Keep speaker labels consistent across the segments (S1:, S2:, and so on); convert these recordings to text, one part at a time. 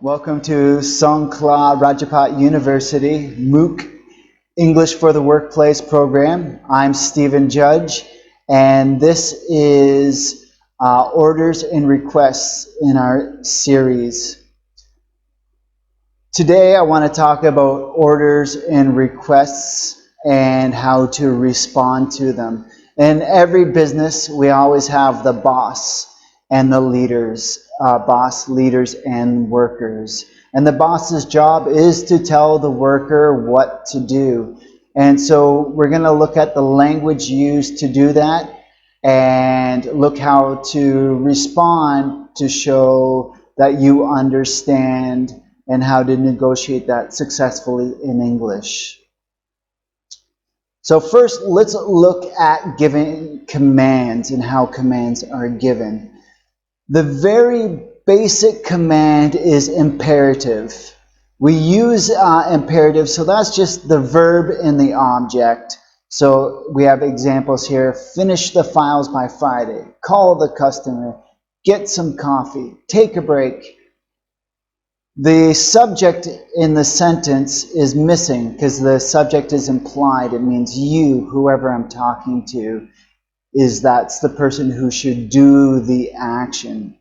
S1: Welcome to Songkla Rajabhat University MOOC English for the Workplace program. I'm Stephen Judge, and this is Orders and Requests in our series. Today I want to talk about orders and requests and how to respond to them. In every business, we always have the boss and the leaders, boss, leaders, and workers. And the boss's job is to tell the worker what to do. And so we're going to look at the language used to do that and look how to respond to show that you understand and how to negotiate that successfully in English. So first, let's look at giving commands and how commands are given. The very basic command is imperative. We use imperative, so that's just the verb in the object. So we have examples here: finish the files by Friday, call the customer, get some coffee, take a break. The subject in the sentence is missing because the subject is implied. It means you, whoever I'm talking to, that's the person who should do the action.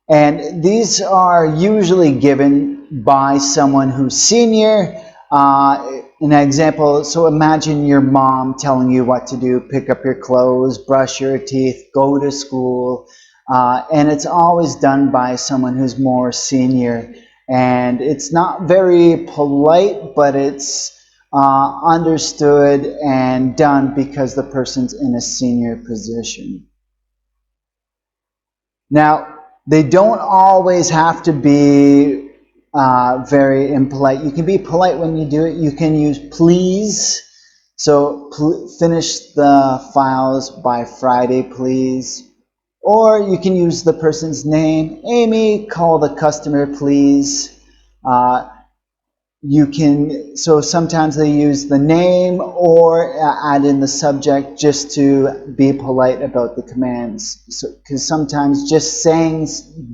S1: And these are usually given by someone who's senior. An example, so imagine your mom telling you what to do: pick up your clothes, brush your teeth, go to school. And it's always done by someone who's more senior. And it's not very polite, but it's understood and done because the person's in a senior position. Now, they don't always have to be very impolite. You can be polite when you do it. You can use please. So finish the files by Friday, please. Or you can use the person's name. Amy, call the customer, please. So sometimes they use the name or add in the subject just to be polite about the commands. Because sometimes just saying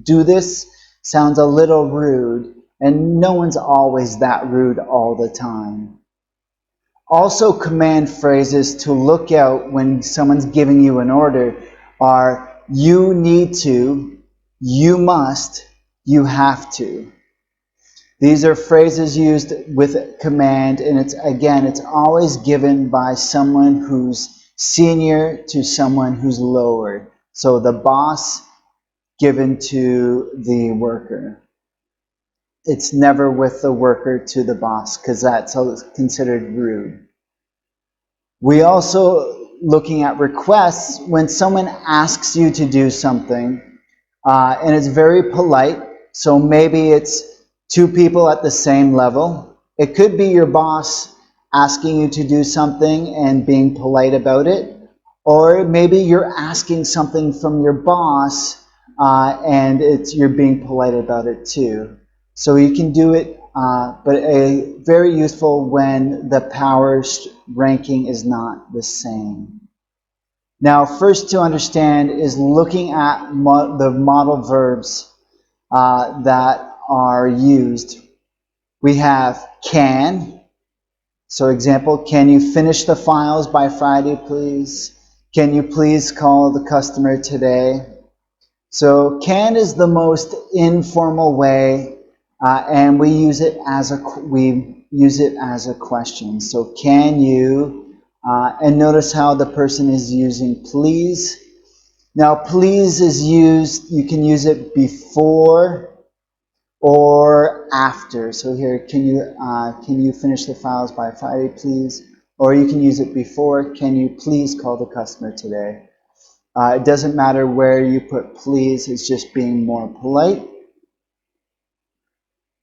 S1: do this sounds a little rude, and no one's always that rude all the time. Also, command phrases to look out when someone's giving you an order are you need to, you must, you have to. These are phrases used with command, and it's always given by someone who's senior to someone who's lower. So the boss given to the worker. It's never with the worker to the boss, because that's considered rude. We also looking at requests when someone asks you to do something, and it's very polite. So maybe it's two people at the same level. It could be your boss asking you to do something and being polite about it, or maybe you're asking something from your boss and you're being polite about it too. So you can do it, but very useful when the power ranking is not the same. Now, first to understand is looking at the modal verbs that are used. We have can. So example, can you finish the files by Friday, please? Can you please call the customer today? So can is the most informal way, and we use it as a question. So can you, and notice how the person is using please. Now please is used, you can use it before or after. So here, can you finish the files by Friday, please? Or you can use it before, can you please call the customer today? It doesn't matter where you put please, it's just being more polite.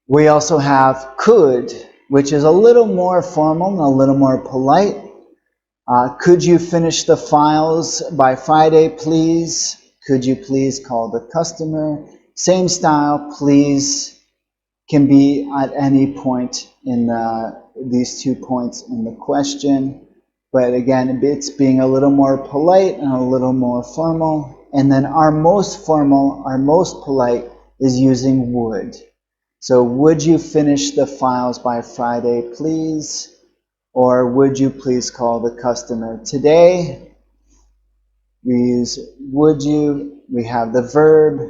S1: We also have could, which is a little more formal and a little more polite. Could you finish the files by Friday, please? Could you please call the customer? Same style, please can be at any point in these 2 points in the question. But again, it's being a little more polite and a little more formal. And then our most formal, our most polite is using would. So would you finish the files by Friday, please? Or would you please call the customer today? We use would you, we have the verb,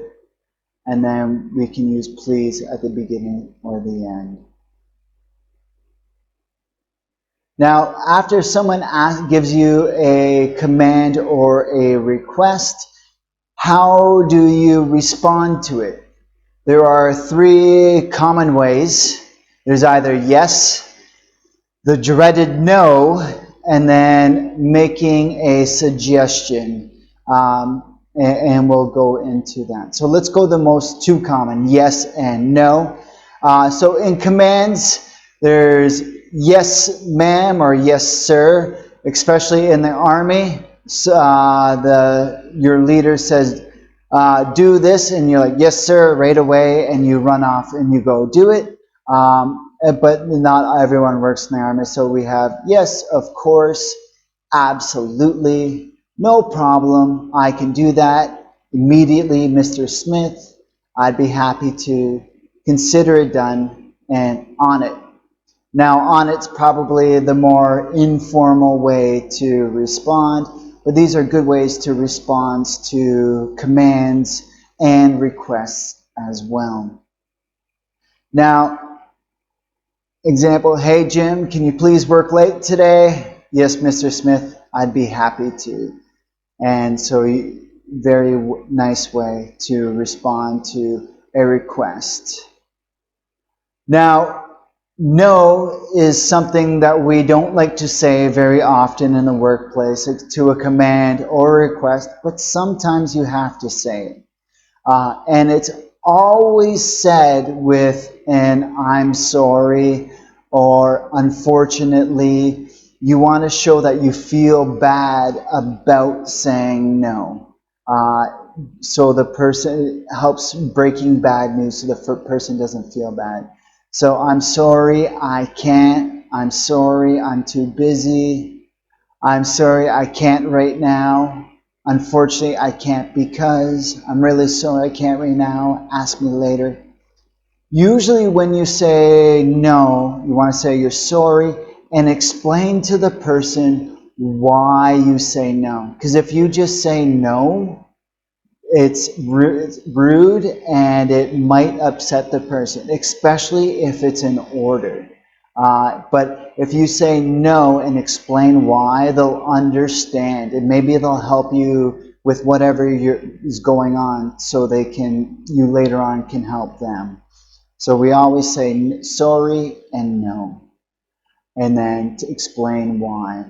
S1: and then we can use please at the beginning or the end. Now, after someone gives you a command or a request, how do you respond to it? There are three common ways. There's either yes, the dreaded no, and then making a suggestion. And we'll go into that. So let's go the most two common, yes and no. So in commands, there's yes ma'am or yes sir, especially in the army. So, your leader says, do this, and you're like, yes sir, right away, and you run off and you go do it. But not everyone works in the army, so we have yes, of course, absolutely, no problem, I can do that immediately, Mr. Smith. I'd be happy to consider it done, and on it. Now, on it's probably the more informal way to respond, but these are good ways to respond to commands and requests as well. Now, example, hey Jim, can you please work late today? Yes, Mr. Smith, I'd be happy to. And so, very nice way to respond to a request. Now, no is something that we don't like to say very often in the workplace to a command or a request, but sometimes you have to say it. And it's always said with an I'm sorry or unfortunately. You want to show that you feel bad about saying no. So the person helps breaking bad news so the person doesn't feel bad. So I'm sorry, I can't. I'm sorry, I'm too busy. I'm sorry, I can't right now. Unfortunately, I can't because. I'm really sorry, I can't right now. Ask me later. Usually when you say no, you want to say you're sorry and explain to the person why you say no. Because if you just say no, it's rude and it might upset the person, especially if it's an order. But if you say no and explain why, they'll understand, and maybe they'll help you with whatever is going on, so you later on can help them. So we always say sorry and no, and then to explain why.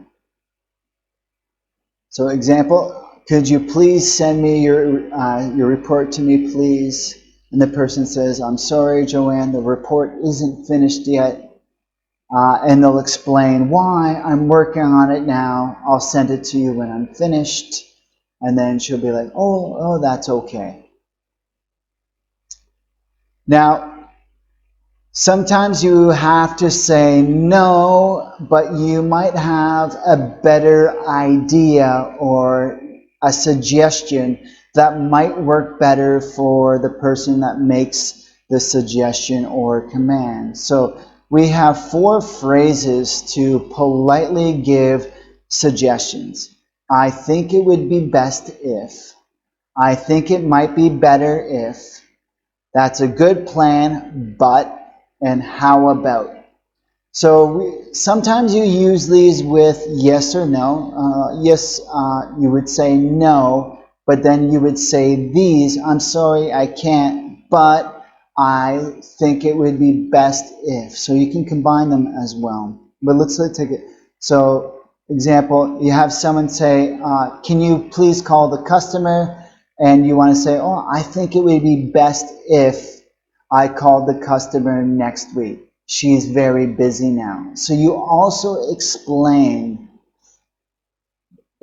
S1: So example, could you please send me your report to me, please? And the person says, I'm sorry, Joanne, the report isn't finished yet. And they'll explain why. I'm working on it now. I'll send it to you when I'm finished. And then she'll be like, oh, that's okay. Now, sometimes you have to say no, but you might have a better idea or a suggestion that might work better for the person that makes the suggestion or command. So we have 4 phrases to politely give suggestions. I think it would be best if. I think it might be better if. That's a good plan, but, and how about? So sometimes you use these with yes or no. Yes, you would say no, but then you would say these. I'm sorry, I can't, but I think it would be best if. So you can combine them as well. But let's take it. So example, you have someone say, can you please call the customer? And you want to say, oh, I think it would be best if I called the customer next week. She's very busy now. So you also explain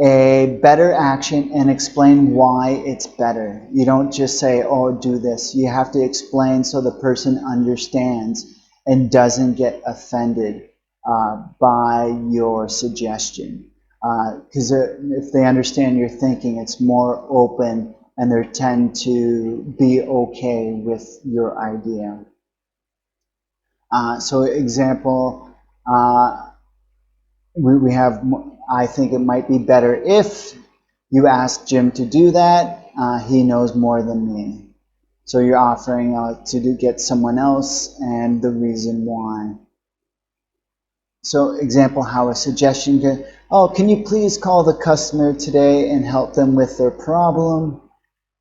S1: a better action and explain why it's better. You don't just say, oh, do this. You have to explain so the person understands and doesn't get offended by your suggestion. Because if they understand your thinking, it's more open and they tend to be okay with your idea. So example, we have, I think it might be better if you ask Jim to do that. He knows more than me. So you're offering to get someone else and the reason why. So example, how a suggestion could, oh, can you please call the customer today and help them with their problem?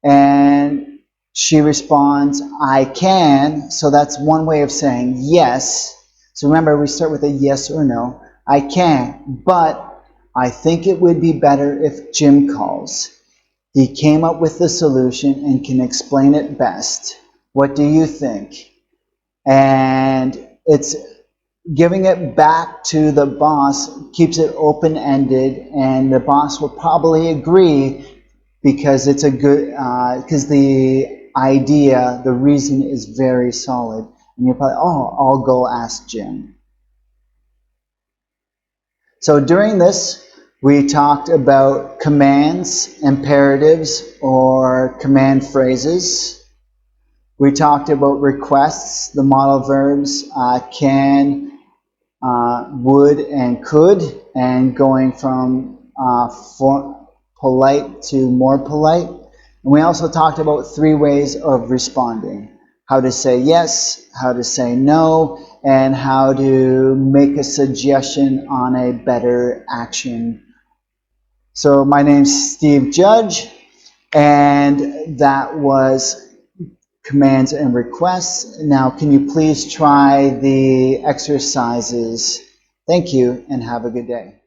S1: And she responds, I can. So that's one way of saying yes. So remember, we start with a yes or no. I can, but I think it would be better if Jim calls. He came up with the solution and can explain it best. What do you think? And it's giving it back to the boss, keeps it open-ended, and the boss will probably agree because it's a good, because the idea, the reason is very solid. And you're probably, oh, I'll go ask Jim. So during this, we talked about commands, imperatives, or command phrases. We talked about requests, the modal verbs can, would, and could, and going from polite to more polite. And we also talked about 3 ways of responding. How to say yes, how to say no, and how to make a suggestion on a better action. So my name's Steve Judge, and that was commands and requests. Now, can you please try the exercises? Thank you, and have a good day.